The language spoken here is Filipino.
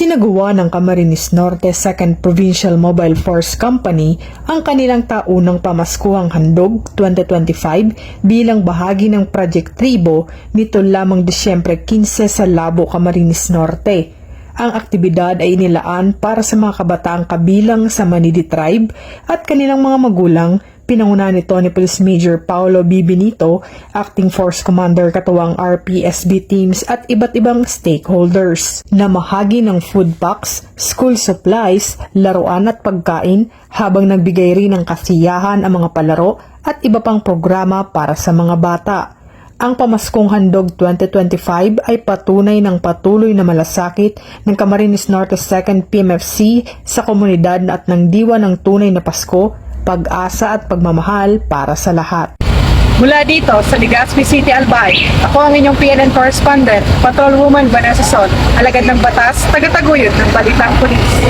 Isinagawa ng Camarines Norte 2nd Provincial Mobile Force Company ang kanilang taunang pamaskuhang handog 2025 bilang bahagi ng Project Tribo nito lamang Disyembre 15 sa Labo, Camarines Norte. Ang aktibidad ay inilaan para sa mga kabataang kabilang sa Manidi Tribe at kanilang mga magulang. Pinangunahan nito ni Police Major Paulo B. Benito, Acting Force Commander katuwang RPSB teams at iba't ibang stakeholders. Namahagi ng food packs, school supplies, laruan at pagkain habang nagbigay rin ng kasiyahan ang mga palaro at iba pang programa para sa mga bata. Ang Pamaskong Handog 2025 ay patunay ng patuloy na malasakit ng Camarines Norte 2nd PMFC sa komunidad at ng diwa ng tunay na Pasko, pag-asa at pagmamahal para sa lahat. Mula dito sa Legazpi City, Albay, ako ang inyong PNN correspondent, Patrolwoman Vanessa Sol, alagad ng batas, tagataguyod ng Balitang Pulis.